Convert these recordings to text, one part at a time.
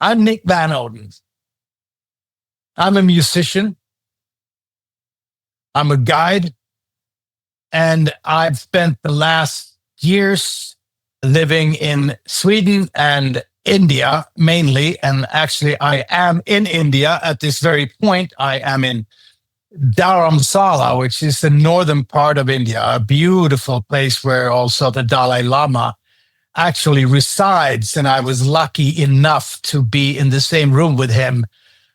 I'm Nic Van Otin. I'm a musician. I'm a guide. And I've spent the last years living in Sweden and India mainly. And actually, I am in India at this very point. I am in Dharamsala, which is the northern part of India, a beautiful place where also the Dalai Lama actually resides. And I was lucky enough to be in the same room with him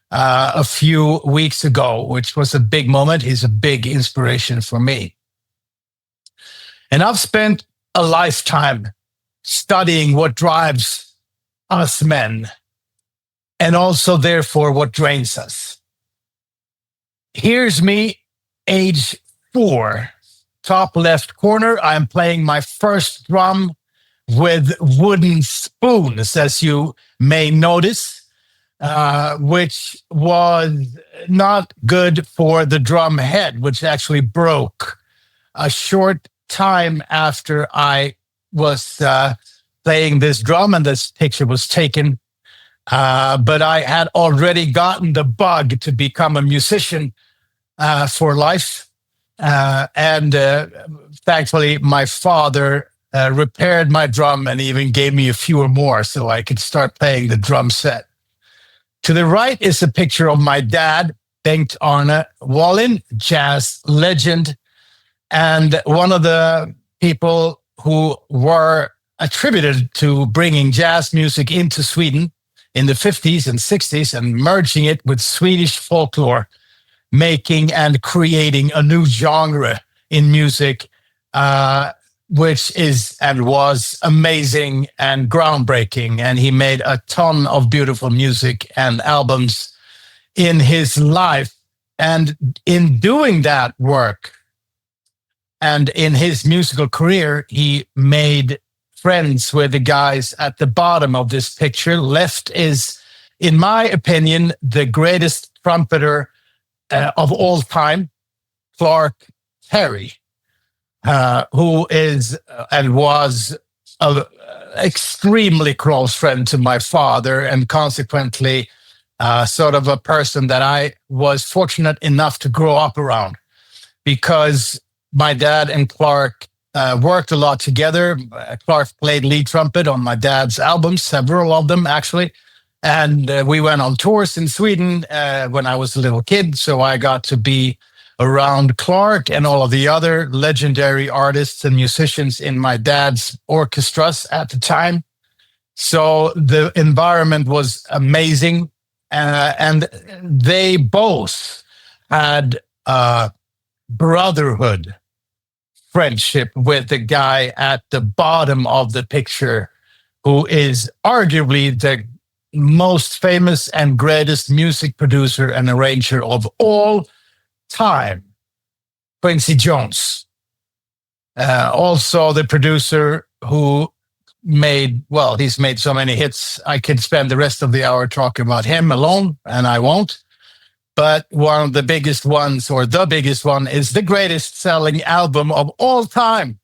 a few weeks ago, which was a big moment. He's a big inspiration for me. And I've spent a lifetime studying what drives us men and also, therefore, what drains us. Here's me, age 4, top left corner. I'm playing my first drum with wooden spoons, as you may notice, which was not good for the drum head, which actually broke a short time after I was playing this drum and this picture was taken. But I had already gotten the bug to become a musician for life. And thankfully, my father repaired my drum and even gave me a few more so I could start playing the drum set. To the right is a picture of my dad, Bengt Arne Wallin, jazz legend, and one of the people who were attributed to bringing jazz music into Sweden in the 50s and 60s and merging it with Swedish folklore, making and creating a new genre in music, which is and was amazing and groundbreaking. And he made a ton of beautiful music and albums in his life. And in doing that work, and in his musical career, he made friends with the guys at the bottom of this picture. Left is, in my opinion, the greatest trumpeter of all time, Clark Terry, who is and was an extremely close friend to my father, and consequently sort of a person that I was fortunate enough to grow up around, because my dad and Clark worked a lot together. Clark played lead trumpet on my dad's albums, several of them actually. And we went on tours in Sweden when I was a little kid. So I got to be around Clark and all of the other legendary artists and musicians in my dad's orchestras at the time. So the environment was amazing. And they both had brotherhood friendship with the guy at the bottom of the picture, who is arguably the most famous and greatest music producer and arranger of all time, Quincy Jones. Also the producer who he's made so many hits, I could spend the rest of the hour talking about him alone, and I won't. But one of the biggest ones, or the biggest one, is the greatest selling album of all time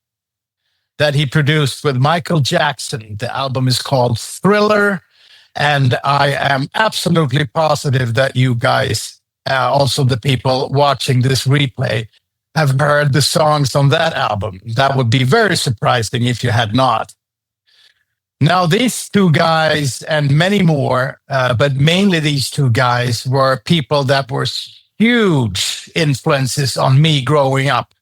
that he produced with Michael Jackson. The album is called Thriller. And I am absolutely positive that you guys, also the people watching this replay, have heard the songs on that album. That would be very surprising if you had not. Now, these two guys and many more, but mainly these two guys, were people that were huge influences on me growing up.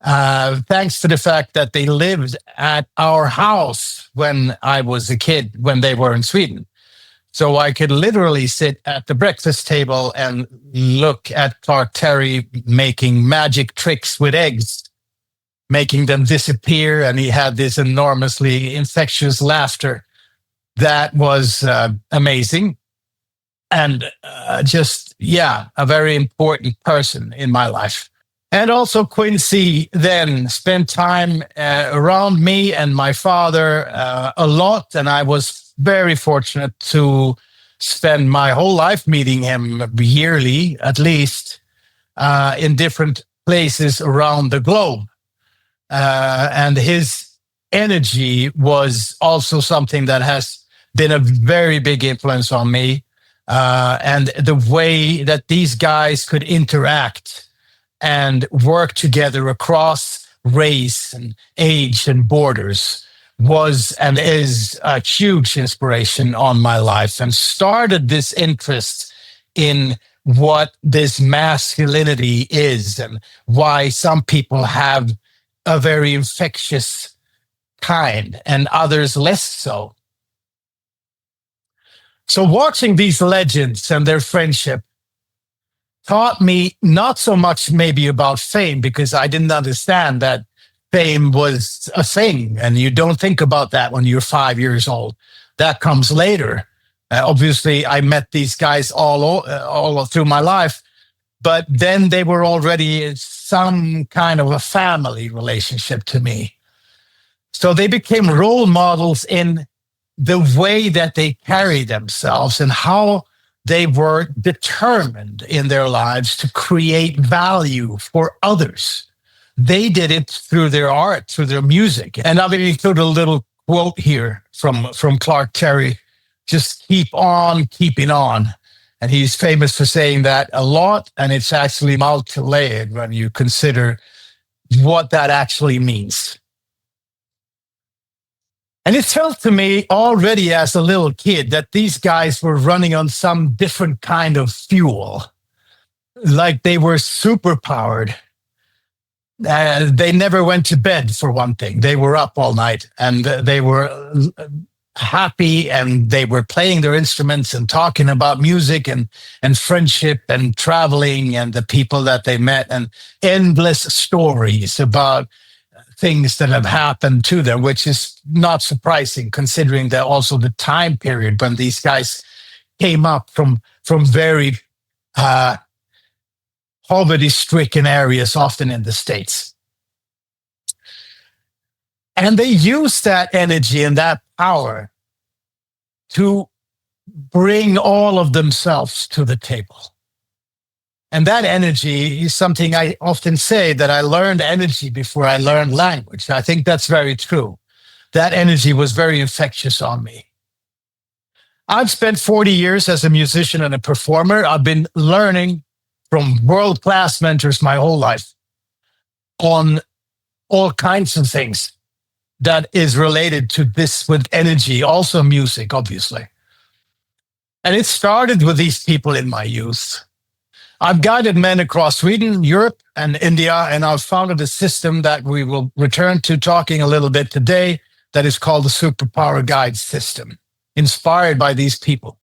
Thanks to the fact that they lived at our house when I was a kid, when they were in Sweden. So I could literally sit at the breakfast table and look at Clark Terry making magic tricks with eggs, making them disappear. And he had this enormously infectious laughter that was amazing. And a very important person in my life. And also Quincy then spent time around me and my father a lot. And I was very fortunate to spend my whole life meeting him yearly, at least, in different places around the globe. And his energy was also something that has been a very big influence on me. And the way that these guys could interact and work together across race and age and borders was and is a huge inspiration on my life, and started this interest in what this masculinity is and why some people have a very infectious kind and others less so. So watching these legends and their friendship taught me not so much maybe about fame, because I didn't understand that fame was a thing. And you don't think about that when you're 5 years old. That comes later. Obviously, I met these guys all through my life, but then they were already some kind of a family relationship to me. So they became role models in the way that they carry themselves and how they were determined in their lives to create value for others. They did it through their art, through their music. And I've included a little quote here from Clark Terry: just keep on keeping on. And he's famous for saying that a lot, and it's actually multi-layered when you consider what that actually means. And it felt to me already as a little kid that these guys were running on some different kind of fuel, like they were super powered. They never went to bed, for one thing. They were up all night, and they were happy, and they were playing their instruments and talking about music and friendship and traveling and the people that they met, and endless stories about things that have happened to them, which is not surprising considering that also the time period when these guys came up from very poverty-stricken areas, often in the States. And they used that energy and that power to bring all of themselves to the table. And that energy is something I often say, that I learned energy before I learned language. I think that's very true. That energy was very infectious on me. I've spent 40 years as a musician and a performer. I've been learning from world-class mentors my whole life on all kinds of things that is related to this with energy, also music, obviously. And it started with these people in my youth. I've guided men across Sweden, Europe, and India, and I've founded a system that we will return to talking a little bit today that is called the SuperpowerGuide system, inspired by these people.